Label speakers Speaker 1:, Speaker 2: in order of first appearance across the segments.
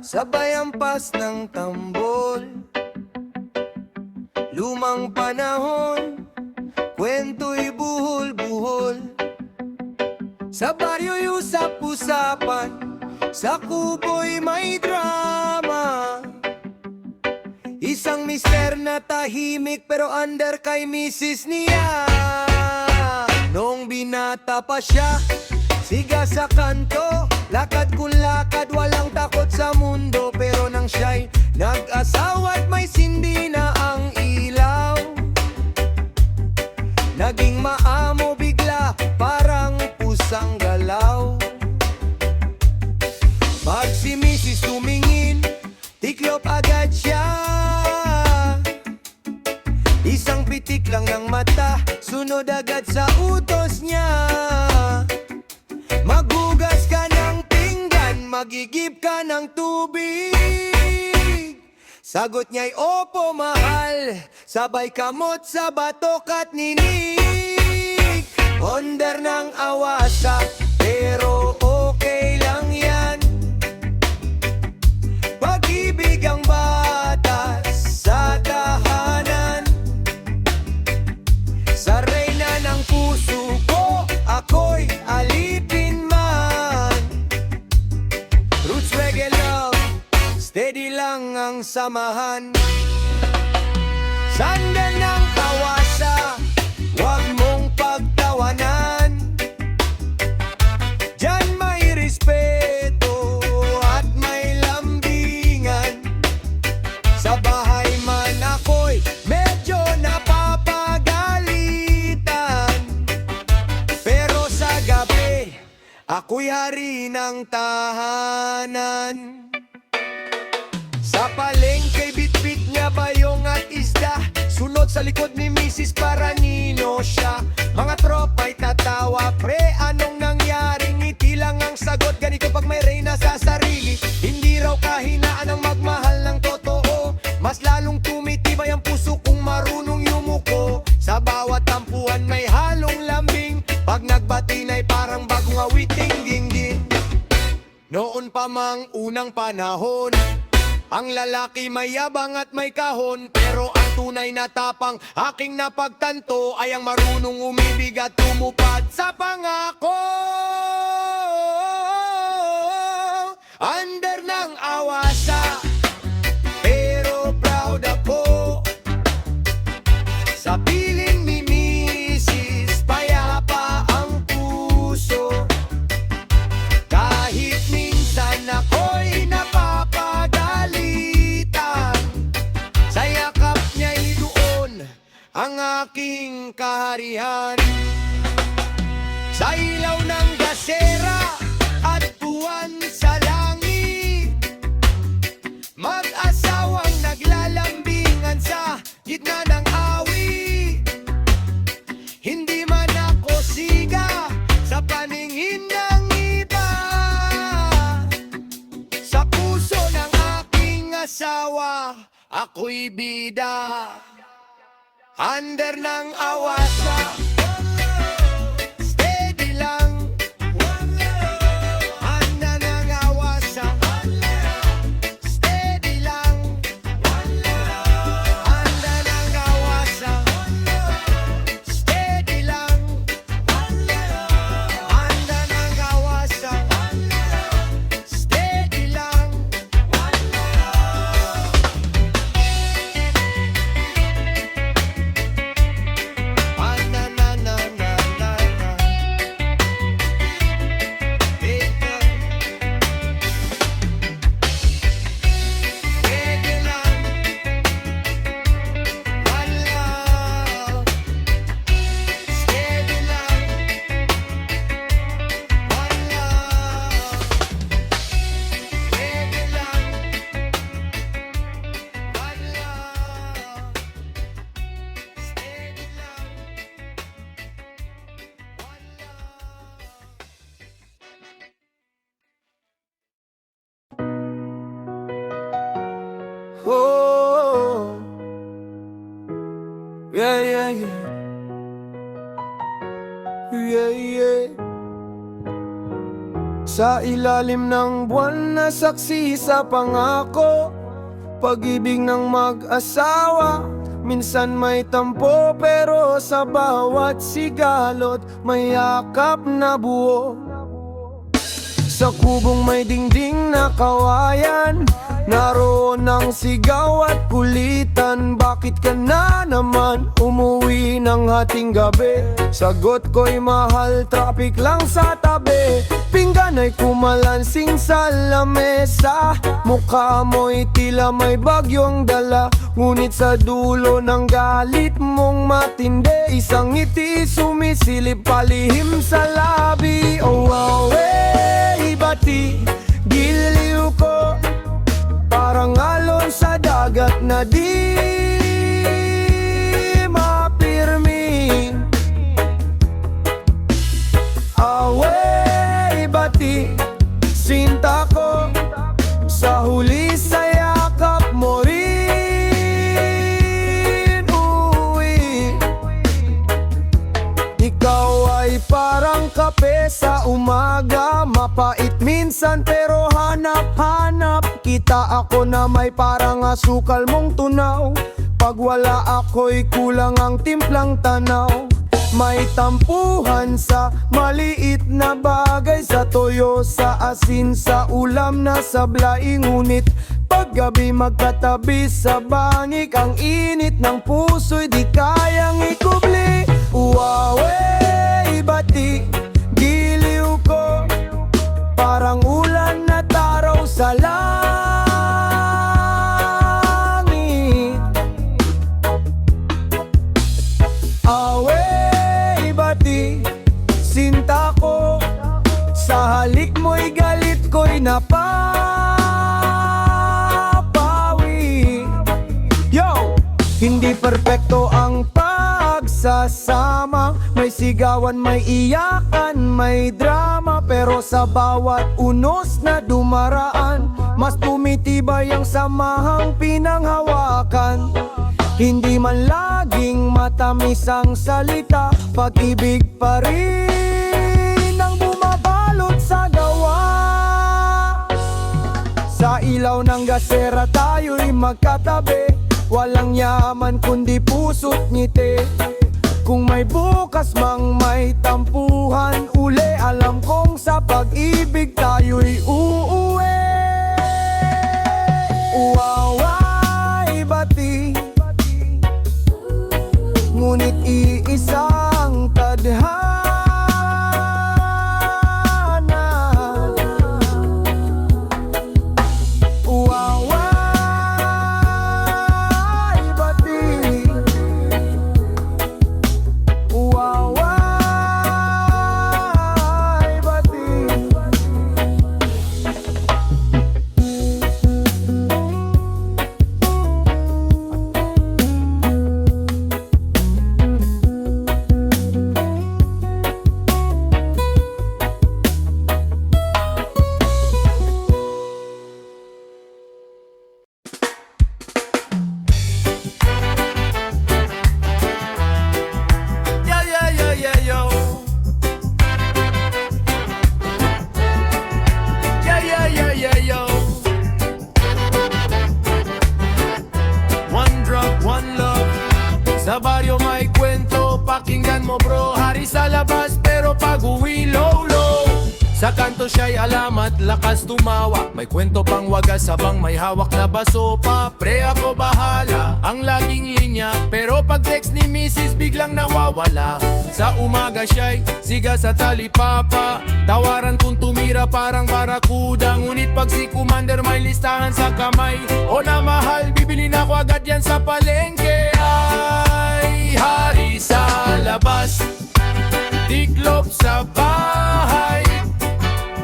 Speaker 1: sabay ampas ng tambol. Lumang panahon, kwento'y buhol-buhol. Sa baryo'y usap-usapan, sa kubo'y may drama. Isang mister na tahimik pero under kay misis niya. Noong binata pa siya, siga sa kanto, lakad kung lakad, walang takot sa mundo. Pero nang siya'y nag-asawa't may sindi na ang ilaw, naging maamo bigla, parang pusang galaw. Pag si misis tumingin, tiklop agad siya. Isang pitik lang ng mata, sunod agad sa utos niya. Maghugas ka ng pinggan, magigib ka ng tubig. Sagot niya'y opo mahal, sabay kamot sa batok at ninig. Onder ng awasa, pero okay lang yan. Pag-ibig ang batas sa tahanan. Sa reyna ng puso ko, ako'y alipin man. Roots reggae love, steady lang ang samahan. Sanda ng kawasa, wag mong pagtawanan. Diyan may respeto at may lambingan. Sa bahay man ako'y medyo napapagalitan, pero sa gabi, ako'y hari ng tahanan. Sa palengke, bitbit niya bayong at isda, sunod sa likod ni misis para nino siya. Mga tropa'y tatawa, pre, anong nangyari? Ngiti lang ang sagot, ganito pag may reyna sa sarili. Hindi raw kahinaan ang magmahal ng totoo, mas lalong tumitibay ang puso kung marunong yumuko. Sa bawat tampuhan may halong lambing, pag nagbatinay parang bagong awiting dinggin. Noon pa mang unang panahon, ang lalaki may yabang at may kahon, pero ang tunay na tapang aking napagtanto ay ang marunong umibig at tumupad sa pangako. Under ng awasa, pero proud ako. Sa piling ni misis, payapa ang puso. Kahit minsan ako'y napapagalitan, sa yakap niya'y doon ang aking kaharian. Sa ilaw ng gasera at buwan sa langit, mag-asawang naglalambingan sa gitna ng awit. Hindi man ako siga sa paningin ng iba, sa puso ng aking asawa, ako'y bida. Under ng awasa, steady lang. Under ng awasa, steady lang. Under ng awasa, steady lang. Under ng awasa, steady lang. Oh, yeah, yeah, yeah. Yeah, yeah. Sa ilalim ng buwan na saksi sa pangako, pag-ibig ng mag-asawa. Minsan may tampo pero sa bawat sigalot may yakap na buo. Sa kubong may dingding na kawayan, naroon ang sigaw at kulitan. Bakit ka na naman umuwi ng hating gabi? Sagot ko'y mahal, traffic lang sa tabi. Pinggan ay kumalansing sa lamesa, mukha mo'y tila may bagyong dala. Ngunit sa dulo ng galit mong matindi, isang ngiti sumisilip palihim sa labi. Oh wow, bati, giliw ko, parang alon sa dagat na di mapirmi. Away, bati, sinta ko, sa huli sa yakap mo rin uwi. Ikaw ay parang kape sa umaga, mapait minsan pero hanap-hanap kita. Ako na may parang asukal mong tunaw, pag wala ako'y kulang ang timplang tanaw. May tampuhan sa maliit na bagay, sa toyo, sa asin, sa ulam na sablay. Ngunit paggabi magkatabi sa bangik, ang init ng puso'y di kayang ikubli. Uwawe, bati, giliw ko, parang ulan na taraw sa langit. Away, bati, sinta ko, sa halik mo'y galit ko'y napapawi. Yo! Hindi perpekto ang pagsasama, may sigawan, may iyakan, may drama. Pero sa bawat unos na dumaraan, mas tumitibay ang samahang pinanghawakan. Hindi man laging matamis ang salita, pag-ibig pa rin ang bumabalot sa gawa. Sa ilaw ng gasera tayo'y magkatabi, walang yaman kundi puso't ngiti. Kung may bukas mang may tampuhan uli, alam kong sa pag-ibig tayo'y uuwi. Uwaway, bati, ngunit iisang tadhana.
Speaker 2: Sa baryo may kwento, pakinggan mo bro. Hari sa labas pero pag-uwi low low. Sa kanto siya'y alamat, lakas tumawa. May kwento pang wagas habang may hawak na baso pa. Pre ako bahala, ang laging linya. Pero pag text ni Mrs. biglang nawawala. Sa umaga siya'y siga sa talipapa. Tawaran kung tumira parang barakuda. Ngunit pag si Commander may listahan sa kamay, o na mahal, bibili na ko agad yan sa palengke. Ay, hari sa labas, tiklop sa bahay.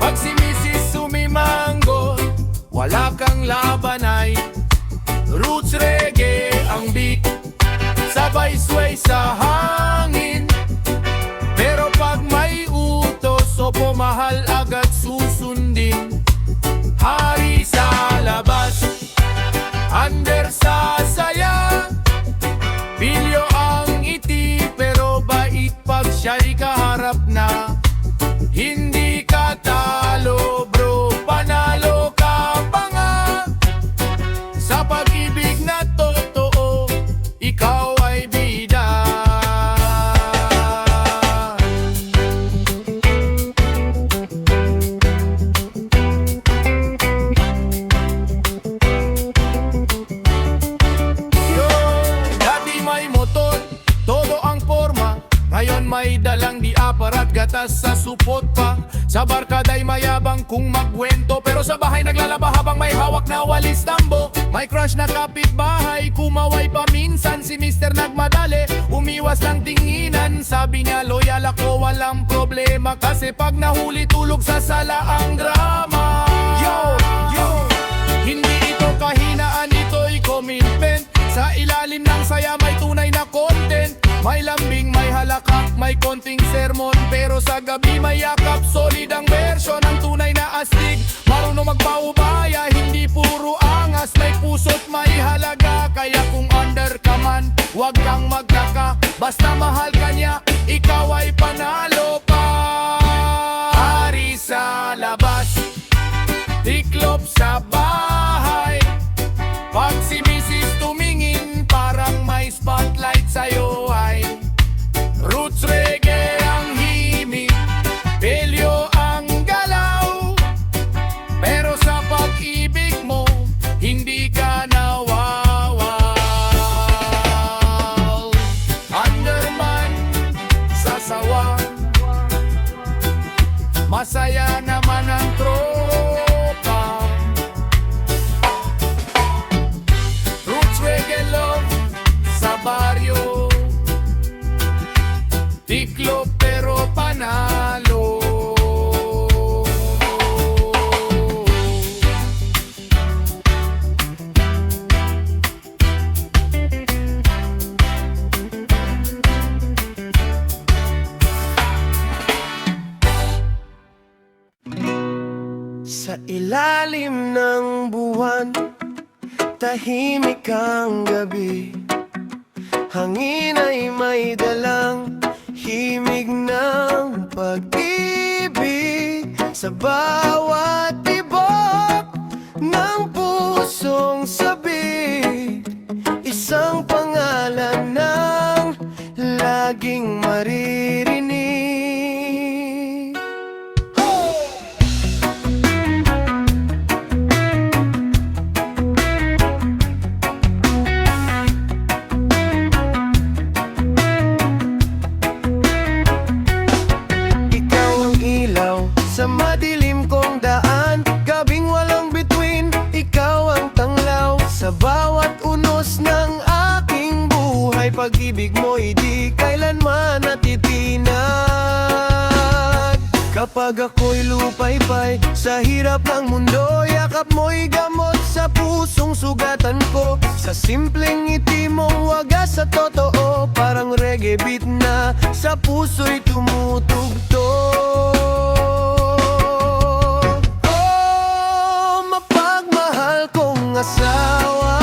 Speaker 2: Pag si Mrs. sumimanggo, wala kang labanay. Roots reggae ang beat, sabay sway sa hangin. Pero pag may utos o pumahal, agad susundin. Hari sa labas, under sa saya. Pilyo ang iti pero bait pag siya'y kaharap na. Hindi ka talo, madalas sa supot pa. Sa barkada'y mayabang kung magwento, pero sa bahay naglalaba habang may hawak na walis tambo. May crush na kapitbahay, kumaway pa minsan. Si Mr. nagmadali, umiwas lang tinginan. Sabi niya loyal ako, walang problema, kasi pag nahuli tulog sa sala ang drama. Yo, yo, hindi ito kahinaan, ito'y commitment. Sa ilalim ng saya may tunay na content. May lambing, may halakak, may konting sermon, pero sa gabi may yakap. Solid ang version ng tunay na astig. Marunong magpaubaya, hindi puro angas. May puso't may halaga, kaya kung under ka man, huwag kang magtaka. Basta mahal ka niya, ikaw ay panalo pa. Hari sa labas, tiklop sa bahay. Pag si Mrs. tumingin, parang may spotlight sa'yo ay roots reggae ang himig, Pelyo ang galaw. Pero sa pag-ibig mo, hindi ka nawawal. Underman, sasawa, masaya naman ang tropa. Roots reggae love sa baryo, tiklo pero panalo.
Speaker 1: Sa ilalim ng buwan, tahimik ang gabi. Hangin ay may dalang himig ng pag-ibig. Sa bawat tibok ng pusong sabik, isang pangalan ng laging maririnig. Sa madilim kong daan, gabing walang bituin, ikaw ang tanglaw. Sa bawat unos ng aking buhay, pag-ibig mo'y di kailanman natitinag. Kapag ako'y lupaypay sa hirap ng mundo, yakap mo'y gamot sa pusong sugatan ko. Sa simpleng ngiti mong wagas sa totoo, parang reggae beat na sa puso'y tumutugtog. Asawa,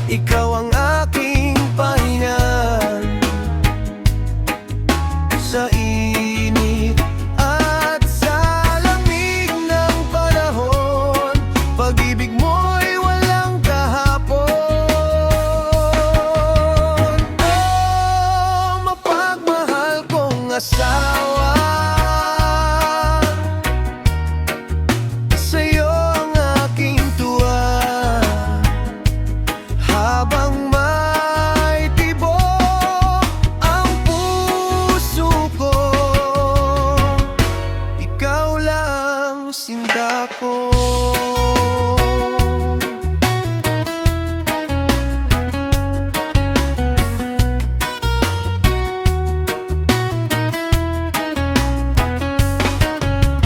Speaker 1: ikaw ang aking pahingan. Sa init at sa lamig ng panahon, pag-ibig mo'y walang kahapon. Oh, mapagmahal kong asawa, sinta ko.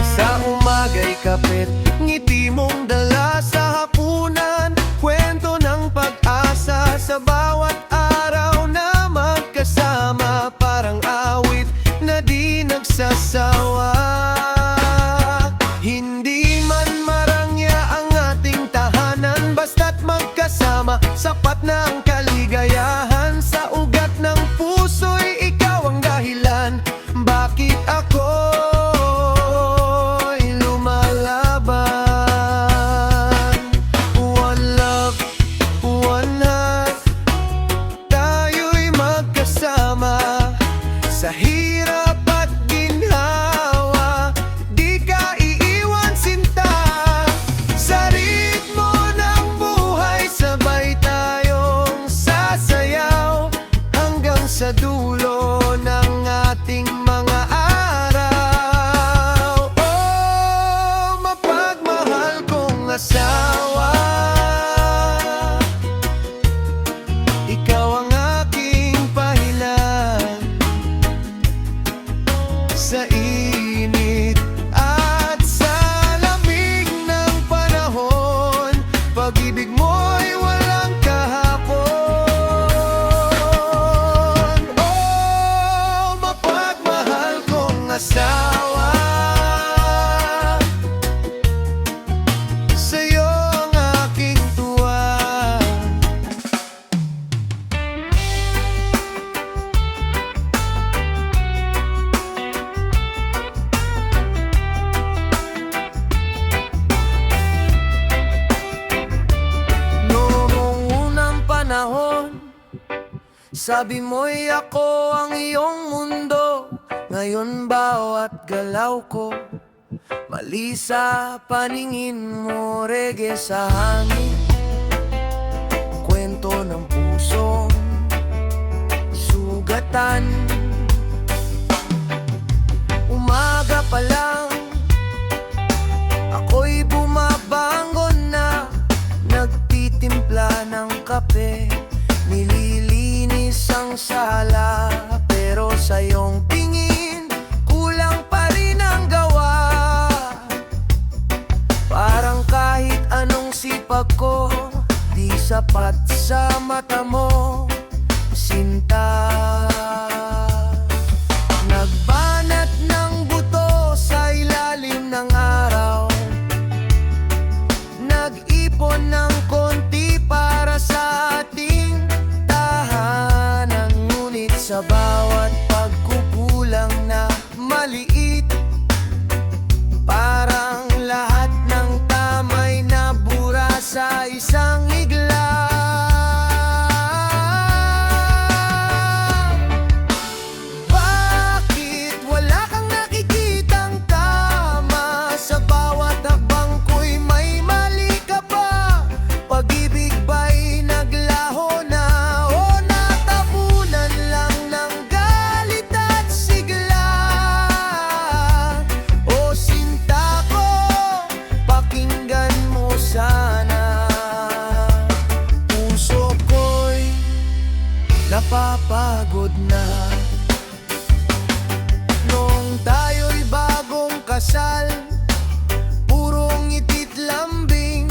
Speaker 1: Sa umaga'y kapit, ngiti mong dala sa hapunan, kwento ng pag-asa sa bawat araw na magkasama, parang awit na di nagsasawa. Hindi man marang
Speaker 3: Sabi mo'y ako ang iyong mundo, ngayon bawat galaw ko mali sa paningin mo, reggae sa hangin, kwento ng pusong sugatan. Umaga pa lang ako'y bumabangon na, nagtitimpla ng kape, nililinis ang sala. Pero sa iyong tingin, kulang pa rin ang gawa. Parang kahit anong sipag ko, di sapat sa mata mo, sinta. Nagbanat ng buto sa ilalim ng araw, nag-ipon ng konti para sa ating tahanan. Ngunit sa bawat pagkukulang na maliit, parang lahat ng tamay nabura sa isang igla. Bakit wala kang nakikitang tama? Sa bawat hakbang ko'y may mali ka pa. Pag-ibig ba'y naglaho na o natabunan lang ng galit at sigla? O sinta ko, pakinggan mo sana. Puso ko'y napapagod na. Noong tayo'y bagong kasal, purong ngitit lambing.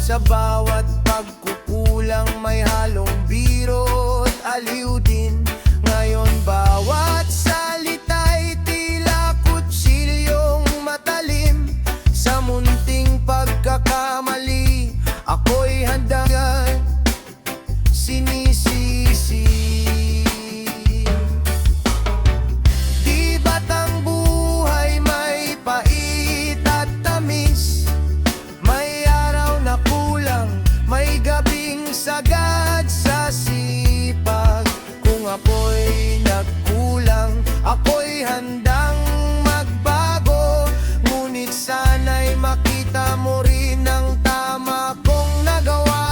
Speaker 3: Sa bawat pagkukulang may halong biro at aliw din. Ngayon bawat salita'y tila kutsilyong matalim. Sa munting pagkakamali, ako'y handang sinisisi. Di ba't ang buhay may pait at tamis? May araw na kulang, may gabing sagad sa sipag. Kung ako'y nagkulang, ako'y handang magbago. Ngunit sana'y makita mo rin ang tama kong nagawa.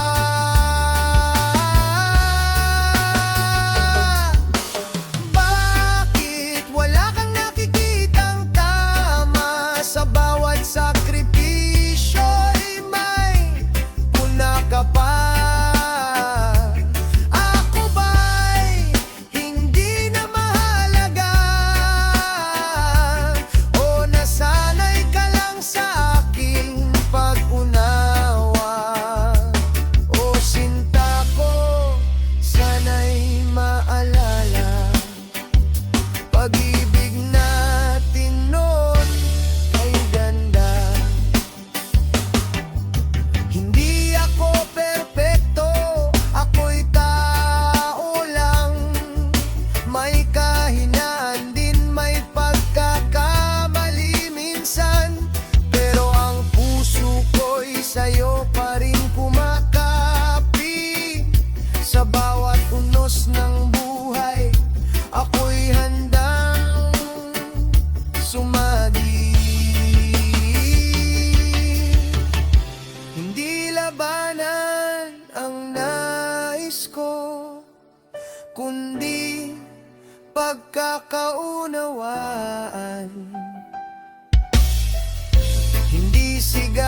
Speaker 3: Bakit wala kang nakikitang tama? Sa bawat sakripisyo'y may puna ka pa. Ako ba'y hindi na mahalaga? O nasanay ka lang sa aking pag-unawa? O sinta ko, sana'y maalala, pag-ibig natin noon ay ganda. Hindi ako perpekto, ako'y tao lang. May kahinaan din, may pagkakamali minsan. Pero ang puso ko'y sa'yo pa rin kumakapi. Sa bawat unos ng buhay, ako'y handang sumagi. Hindi labanan ang nais ko, kundi pagkakaunawaan. Hindi sigaw